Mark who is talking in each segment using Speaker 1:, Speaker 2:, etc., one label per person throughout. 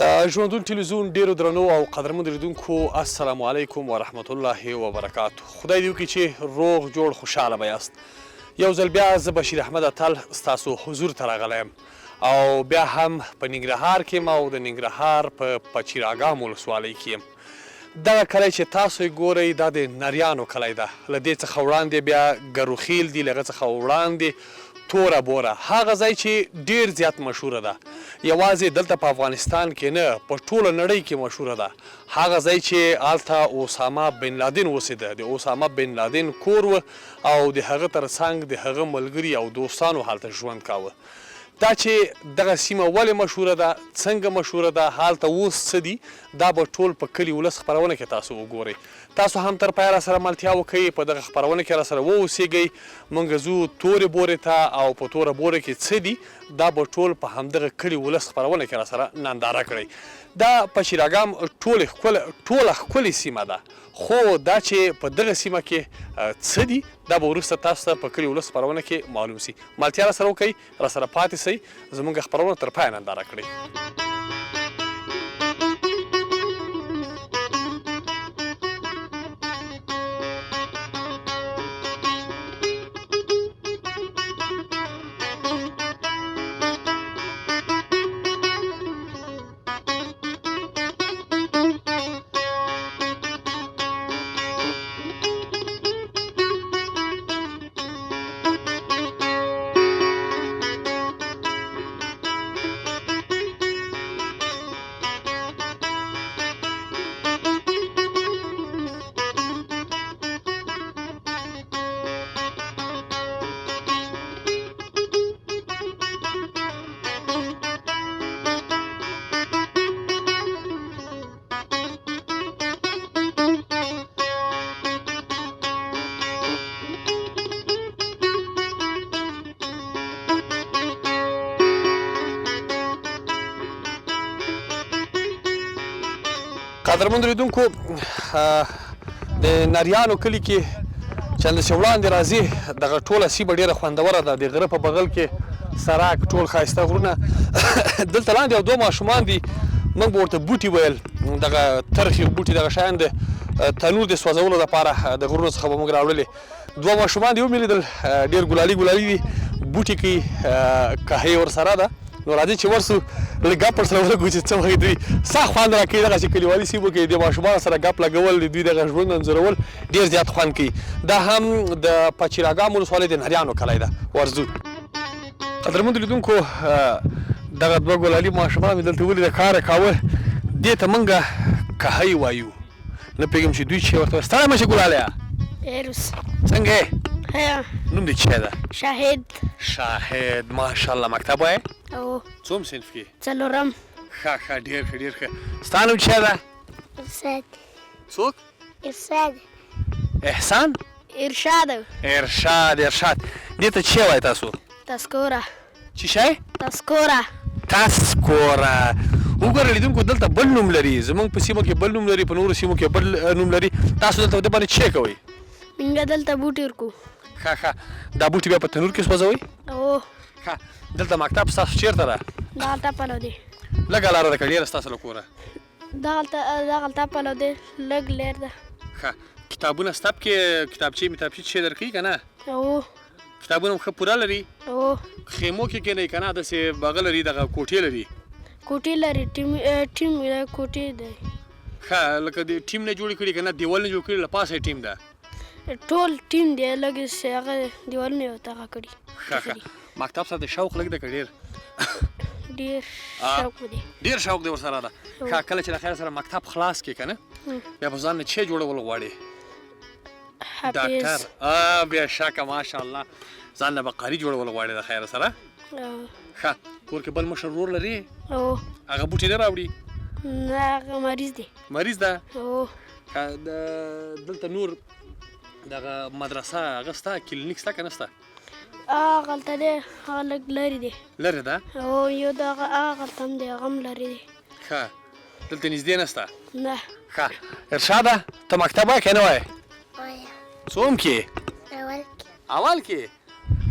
Speaker 1: ژوندون ټلویزیون ډیرو درنو او قدرمنو لیدونکو السلام علیکم ورحمت الله وبرکاته. خدای دې وکړي چې روغ جوړ خوشحاله به یاست. یو ځل بیا زه بشیر احمد اتل ستاسو حضور ته راغلی یم او بیا هم په ننګرهار کې یم او د ننګرهار په پچیراګام ولسوالۍ کې یم. دغه کلی چې تاسو یې ګورئ دا د نریانو کلی ده. له دې څخه وړاندې بیا ګروخیل دي، له هغه څخه وړاندې توره بوره، هغه ځای چې ډیر زیات مشهوره ده. یوازې دلته په افغانستان کې نه، په ټوله نړۍ کې مشهوره ده. هغه ځای چې هلته اسامه بن لادن اوسېده، د اسامه بن لادن کور و او د هغه تر څنګ د هغه ملګري او دوستانو هلته ژوند کاوه. دا چې دغه سیمه ولې مشهوره ده، څنګه مشهوره ده، هلته اوس څه دي، دا به ټول په کلي ولس خپرونه کې تاسو وګورئ. تاسو هم تر پایه راسره ملتیا وکړئ، په دغه خپرونه کې راسره واوسېږئ. موږ ځو تورې بورې ته او په توره بوره کې څه دي دا به ټول په همدغه کلي ولس خپرونه کې راسره ننداره کړئ. دا پچیراګام ټوله ښکلې سیمه ده، خو دا چې په دغه سیمه کې څه دي دا به وروسته تاسو ته په کلي ولس خپرونه کې معلوم سي. ملتیا راسره وکړئ، راسره پاتې سئ، زموږ خپرونه تر پایه ننداره کړئ. قدرمنو لیدونکو، د نریانو کلي کې چې همداسې وړاندې راځي، دغه ټوله سیمه ډېره خوندوره ده. د غره په بغل کې سراک، ټول ښایسته غرونه. دلته لاندې یو دوه ماشومان دي، موږ به ورته بوټي ویل، دغه ترخې بوټي، دغه شیان د تنور د سوځولو دپاره د غرونو څخه به موږ راوړلې. دوه ماشومان دي ومې لیدل، ډېر ګلالي ګلالي دي، بوټي کوي، قهوې ورسره ده. نو راځئ چې ورسو لږ ګپ ورسره ولګو چې څه وایي. دوی سخت خوند راکوي دغسې کلیوالي سیمو کې د ماشومانو سره ګپ لګول، د دوی دغه ژوند انځورول ډېر زیات خوند کوي. دا هم د پچیراګام ولسوالۍ د نریانو کلی ده. ورځو قدرمنو لیدونکو، دغه دوه ګلالي ماشومان مې دلته ولیده، کار یې کاوه. دې ته موږ قهوې وایو. نه پوهېږم چې دوی چې ورته ستړی مه شې ګلاليه. څنګه یې؟ نوم دې چی ده؟
Speaker 2: شاهد.
Speaker 1: شاهد، ماشاءالله. مکتب وایې؟
Speaker 2: او.
Speaker 1: څوم صنف کې؟
Speaker 2: څلورم.
Speaker 1: ښه ښه، ډېر ښه ډېر ښه. ستا نوم چی ده؟
Speaker 2: ارشاد.
Speaker 1: څوک؟
Speaker 2: ارشاد.
Speaker 1: احسان؟
Speaker 2: ارشاد.
Speaker 1: ارشاد. دې ته چی وایي تاسو؟
Speaker 2: تذکوره.
Speaker 1: چی شی؟
Speaker 2: تذکوره.
Speaker 1: وګوره لیدونکو، دلته بل نوم لري، زموږ په سیمو کې بل نوم لري، په نورو سیمو کې بل نوم لري. تاسو دلته د باندې چی کوئ؟
Speaker 2: موږ دلته بوټي ورکو.
Speaker 1: ښه، دا بوټي بیا په تنور کې سوځوئ؟
Speaker 2: او.
Speaker 1: ښه، دلته مکتب ستاسو چېرته ده؟
Speaker 2: دغلته پلو دی.
Speaker 1: لږه لاره ده که ډېره ستاسو له کوره؟
Speaker 2: دغلته پلو دی، لږ لیر ده.
Speaker 1: ښه، کتابونه ستا پکې کتابچې چې درکوي که نه؟
Speaker 2: او.
Speaker 1: کتابونه هم ښه پوره لري؟
Speaker 2: او.
Speaker 1: خیمو کې کښېنئ که نه داسې بغه لري، دغه کوټې لري؟
Speaker 2: کوټې لري، ټیم کوټې دی.
Speaker 1: ښه، لکه د ټیم نه جوړې کړي که نه، دیوال نه جوړ کړي، له پاسه یې ټیم ده؟
Speaker 2: ټول ټیم دی، لږ هغه دیوالونه یې ورته هغه کړي.
Speaker 1: ښه، مکتب سره د شوق لږ ده که ډېر؟
Speaker 2: ډېر شوق دی.
Speaker 1: ډېر شوق دی ورسره ده. ښه، کله چې له خیر سره مکتب خلاص کړې که نه، بیا به ځان نه چی جوړول غواړې؟ ډاکټر. بیا شکه، ماشاءالله. ځان نه به قاري جوړول غواړې د خیر سره؟ ښه، کور کې بل مشر ورور لرې؟
Speaker 2: او.
Speaker 1: هغه بوټي نه راوړي؟
Speaker 2: نه، هغه مریض دی.
Speaker 1: مریض ده؟
Speaker 2: او.
Speaker 1: دلته نور دغه مدرسه هغه سته، کلینیک سته که نه سته؟
Speaker 2: هغلته دی، هغه لږ لرې دی.
Speaker 1: لرې ده؟
Speaker 2: او یو دغه هغلته هم دی، هغه هم لرې دی.
Speaker 1: ښه، دلته نږدې نسته؟
Speaker 2: نه.
Speaker 1: ښه، ارشاده ته مکتب وایې که نه وایې؟
Speaker 2: وایم.
Speaker 1: څوم کې؟ اول کې.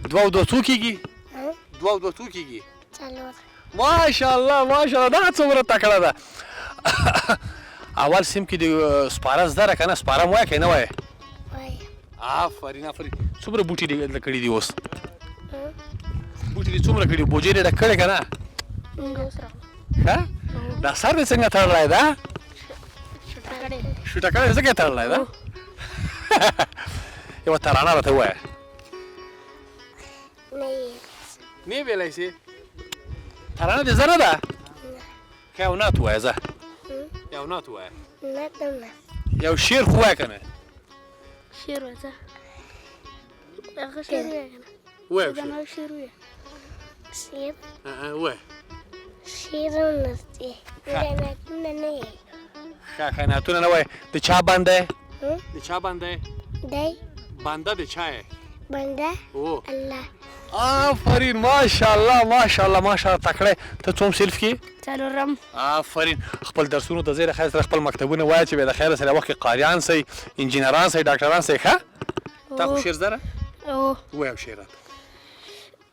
Speaker 1: دوه او دوه څو کېږي؟ دوه او دوه څو کېږي؟
Speaker 2: 4.
Speaker 1: ماشاءالله ماشاءالله دا څومره تکړه ده اول سیم کې د سپاره زده ده که نه سپاره م وایه که نه وایه آفرین آفرین څومره بوټي دې دلته کړي دي اوس بوټي دې څومره کړي بوجۍ دې ډک کړی که نه ښه دا سر دې څنګه تړلی ده شوټه کړی ځکه یې تړلی ده یوه ترانه راته ووایه نه یې ویلی سې ترانه دې زه نه ده ښه یو نعت ووایه ځه یو نعت ووایه یو شعر خو وایه که نه
Speaker 2: شعر وایه ځه هغه شعر وایه که نه
Speaker 1: وایه
Speaker 2: زما شعر وایه
Speaker 3: شعر
Speaker 1: وایه
Speaker 3: شعرونه دي نعتونه نه یې
Speaker 1: ښه ښه نعتونه نه وایه د چا بنده یې د چا بنده یې
Speaker 3: دی
Speaker 1: بنده د چا یې
Speaker 3: بنده
Speaker 1: او
Speaker 3: الله
Speaker 1: آفرین ماشاءالله ماشاءالله ماشاءالله تکړه ته څوم صنف کې
Speaker 2: څلورم
Speaker 1: آفرین خپل درسونو ته زیر خیر سره خپل مکتبونه وایه چې به د خیر سره وخت کې قاریان سئ انجینران سئ ډاکټران سئ ښه تا خو شعر زده
Speaker 2: او
Speaker 1: وایه شعر راته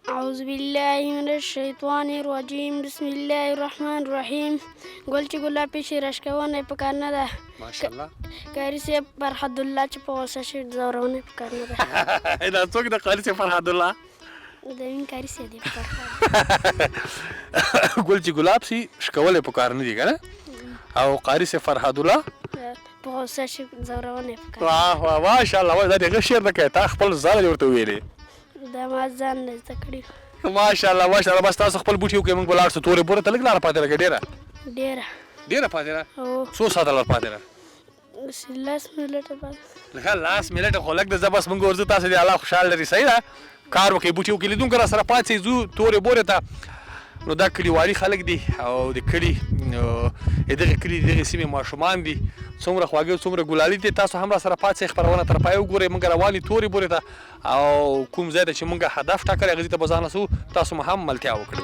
Speaker 2: أعوذ بالله من الشیطان الرجیم بسم الله الرحمن الرحیم ګل چې ګلاب پې شي رشکونه یې پکار نه ده
Speaker 1: ماشاءالله
Speaker 2: قاري صاحب فرحتالله چې په غوسه شي ځورونه یې پکار نه ده
Speaker 1: دا څوک د قاري صاحب فرحتالله
Speaker 2: د مين قاري صاحب دی
Speaker 1: ګل چې ګلاب سي شکول یې پکار نه دي که نه او قاري صاحب فرحتالله
Speaker 2: په غوسه شي ځورونه یې پکار
Speaker 1: واه واه ماشاءالله دا د هغه شعر نه کوې تا خپل ځاله دې ورته ویلې
Speaker 2: دا ما ځان نه زده کړي
Speaker 1: ماشاءالله ماشاءالله بس تاسو خپل بوټي وکړئ موږ به لاړ شو تورې بورې ته لږ لاره پاتې ده که ډېره
Speaker 2: ډېره
Speaker 1: پاتې ده
Speaker 2: او
Speaker 1: څو ساعته لار پاتې ده
Speaker 2: 10 منټه بعد
Speaker 1: لکه لاس منټه خو لږ ده زه بس موږ ورځو تاسو دې الله خوشحال لري صحیح ده کار وکړئ بوټي وکړئ لیدونکو را سره پاتې ځو تورې بورې ته نو دا کلیوالي خلک دي او د کلي دغې کلي دغې سیمې ماشومان دي څومره خواږه څومره ګلالي دي تاسو هم را سره پاتې خپرونه تر پای وګورئ موږ روان یو تورې بورې ته او کوم ځای ته چې موږ هدف ټاکلی هغه ځای ته به ځان رسوو تاسو مو هم ملتیا وکړئ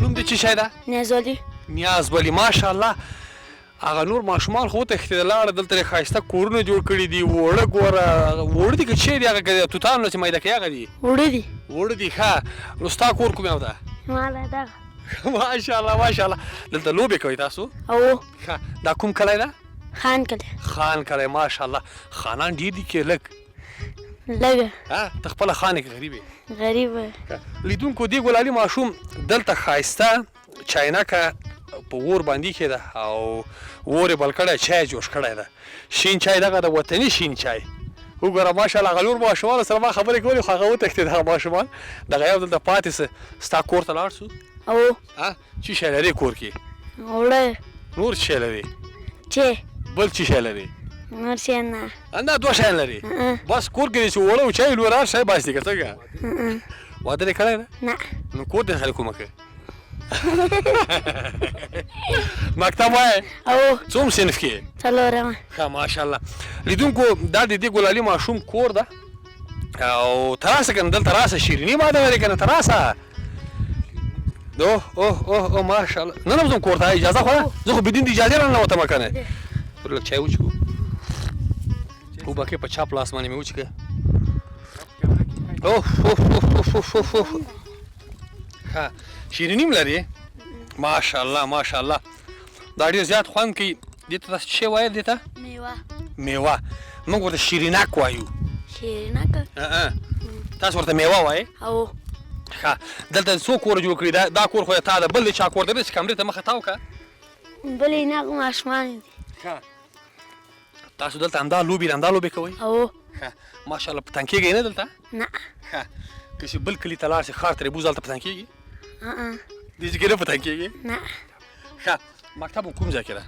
Speaker 1: نوم دې څه شی ده
Speaker 2: نیازولي
Speaker 1: نیاز بلی ماشاءالله هغه نور ماشومان خو وتښتېدل لاړه دلته یې ښایسته کورونه جوړ کړي دي وړه ګوره وړه دي که څه دي هغه توتانو چې میده کوي هغه دي
Speaker 2: وړه دي
Speaker 1: وړه دي ښه نو ستا کور کوم یو ده
Speaker 2: ماله دغه
Speaker 1: ماشاءالله ماشاءالله دلته لوبې کوئ تاسو
Speaker 2: او
Speaker 1: ښه دا کوم کلی ده
Speaker 2: خان کلی
Speaker 1: خان کلی ماشاءالله خانان ډېر دي که لږ
Speaker 2: لږه
Speaker 1: ته خپله خان یې که غریب یې
Speaker 2: غریبه
Speaker 1: لیدونکو دې ګلالي ماشوم دلته ښایسته چاینکه په اور باندې کې ده او اور یې بل کړی چای جوش کړی ده شین چای دغه د وطني شین چای وګوره ماشاءالله هغه نور ماشومانو سره ما خبرې کولې خو هغه وتښتېد هغه ماشومان دغه یو دلته پاتې سه ستا کور ته لاړ شو
Speaker 2: او
Speaker 1: څه شی لرې کور کې
Speaker 2: وړه
Speaker 1: نور څه شی لرې
Speaker 2: چې
Speaker 1: بل څه شی لرې
Speaker 2: نور شی نه
Speaker 1: دا دوه شیان لري بس کور کې چې وړه او چای لور هر شی باسي که څنګه واده دې کړی ده
Speaker 2: نه
Speaker 1: نو کور دې خلک کومه کوي مکتب وایې
Speaker 2: او
Speaker 1: څوم صنف کې
Speaker 2: څلورمه
Speaker 1: ښه ماشاءالله لیدونکو دا د دې ګلالي ماشوم کور ده او ته راسه که نه دلته راسه شیریني ماده لرې که نه ته راسه اوه اوه اوه ماشاءالله نه نه ځم کور ته اجازه خو ده زه خو بدین د اجازې راننوتم که نه لږ چای وچکو اوبکې په چپ لاس باندې مې وچکه اوه اوه اوه اوه اوه ښه شیریني م لرې ماشاءالله ماشاءالله دا ډېر زیات خوند کوي دې ته تاسو څه شی وایئ دې ته میوه موږ ورته شیرینک وایو
Speaker 2: شیرینک
Speaker 1: تاسو ورته میوه وایئ
Speaker 2: او
Speaker 1: ښه دلته څو کوره جوړ کړي دا کور خو تا ده بل د چا کور دی چې کمرې ته مخه تاو که
Speaker 2: بلې نه ماشومان دي
Speaker 1: ښه تاسو دلته همدا لوبې کوئ
Speaker 2: او
Speaker 1: ښه ماشاءالله پتنګ کېږئ نه دلته
Speaker 2: نه
Speaker 1: ښه که چې بل کلي ته لاړ شي ښار ته بوځ هلته پتنګ کېږي دې ځای کې نه پتنګ کېږي
Speaker 2: نه
Speaker 1: ښه مکتب کوم ځای کې ده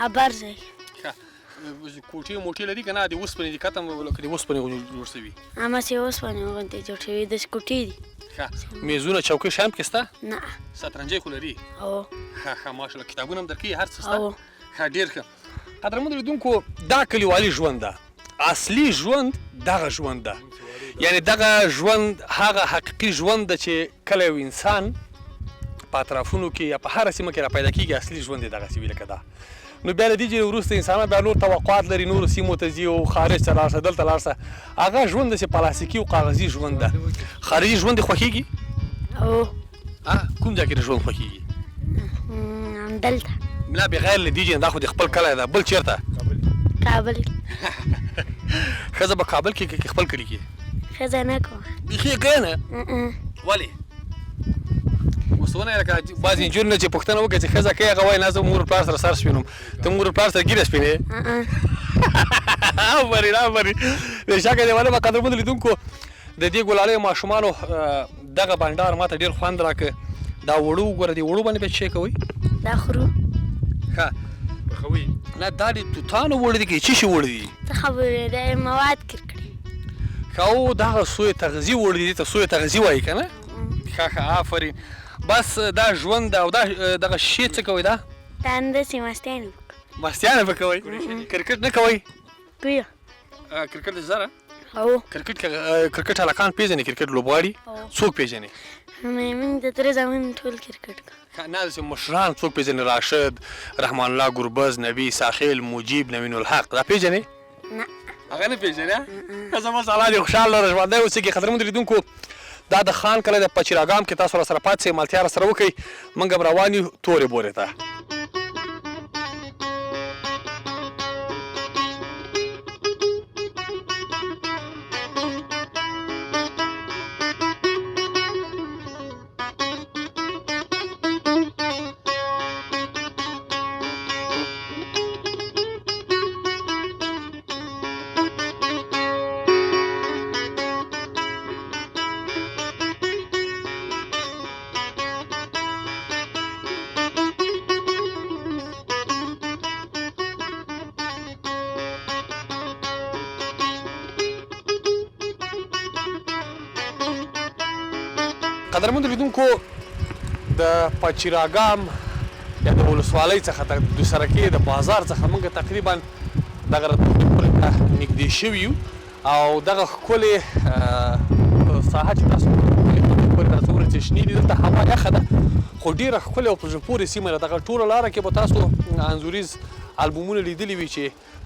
Speaker 2: ابر ځای
Speaker 1: ښه کوټې موټې لري که نه د اوسپنې دي کته لکه د اوسپنې جوړ شوي
Speaker 2: هماسې اوسپنې غوندې جوړ شوي داسې کوټې دي
Speaker 1: ښه میزونه چوکۍ شیان پکې شته
Speaker 2: نه
Speaker 1: شطرنجۍ خو لري
Speaker 2: او
Speaker 1: ښه ښه ماشاءالله کتابونه هم درکوي هر څه شته
Speaker 2: او
Speaker 1: ښه ډېر ښه قدرمنو لیدونکو دا کلیوالي ژوند ده اصلي ژوند دغه ژوند ده یعنی دغه ژوند هغه حقیقي ژوند ده چې کله یو انسان په اطرافونو کې یا په هره سیمه کې را پیدا کېږي اصلي ژوند یې دغسې وي لکه دا نو بیا له دې چې وروسته انسانان بیا نور توقعات لري نورو سیمو ته ځي او خارج ته لاړ شه دلته لاړ شه هغه ژوند داسې پلاستیکي او کاغذي ژوند ده خارجي ژوند دې خوښېږي
Speaker 2: او
Speaker 1: کوم ځای کې د ژوند خوښېږي
Speaker 2: دلته
Speaker 1: نه بغیر له دې چې دا خو د خپل کلی ده بل چېرته
Speaker 2: کابل
Speaker 1: ښځه به کابل کې که خپل کلي کې
Speaker 2: ښځه نه کوم
Speaker 1: بیخي یې کوې نه ولې اوس ونه لکه بعضې نجونې چې پوښتنه وکړي چې ښځه کوې هغه وایي نه زه مور پلار سره سر سپینوم ته مور پلار سره ږیره سپینې آفرین آفرین بېشکه دې مننه قدرمنو لیدونکو د دې ګلالیو ماشومانو دغه بنډار ماته ډېر خوند راکړ دا وړو وګوره دې وړو باندې بیا څه کوئ
Speaker 2: دا خورو
Speaker 1: ښه پخوئ نه دا د توتانو وړ دي که څه شي وړ دي
Speaker 2: څه خبرې د مواد کرکړي
Speaker 1: ښه او دغه سوی تغذي وړ دي ته سوی تغذي وایي که نه ښه ښه آفرین بس دا ژوند او دغه شی څه کوئ دا
Speaker 2: دا همداسې مستیانې وکړو
Speaker 1: مستیانې به کوئ کرکټ نه کوئ
Speaker 2: کویه
Speaker 1: کرکټ د زره
Speaker 2: او
Speaker 1: کرکټ هلکان پېژني کرکټ لوبغاړي څوک پېژني
Speaker 2: موږ د تره زامن ټول کرکټ کوو
Speaker 1: نه داسې مشران څوک پېژني راشد رحمان الله ګربز نبي ساخیل مجیب نوین الحق دا پېژنې
Speaker 2: نه
Speaker 1: هغه نه پېژنې زما سالا دې خوشحاله ژوندی اوسېږي قدرمنو لیدونکو دا د خان کلی د پچیراګام کې تاسو راسره پاتې سئ ملتیا راسره وکړئ موږ هم روان یو تورې بورې ته قدرمنو لیدونکو د پچیراګام یا د ولسوالۍ څخه د دوسرکې د بازار څخه موږ تقریبا دغه راتلونکي پورې ته نږدې شوي یو او دغه ښکلې ساحه چې تاسو پورې ته څومره چې شنې دي دلته هوا یخه ده خو ډېره ښکلې او په زړه پورې سیمه ده دغه ټوله لاره کې به تاسو انځوریز البومونه لیدلي وي چې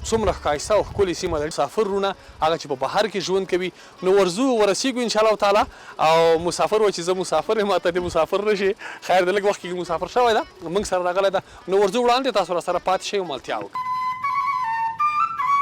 Speaker 1: څومره ښایسته او ښکلې سیمه ده مسافر وروڼه هغه چې په بهر کې ژوند کوي نو ورځو ورسېږو انشاءالله تعالی او مسافر وایي چې زه مسافر یم ماته دې مسافر نه شي خیر د لږ وخت کې مسافر شوی ده موږ سره راغلی ده نو ورځو وړاندې تاسو راسره پاتې شئ او ملتیا وکړئ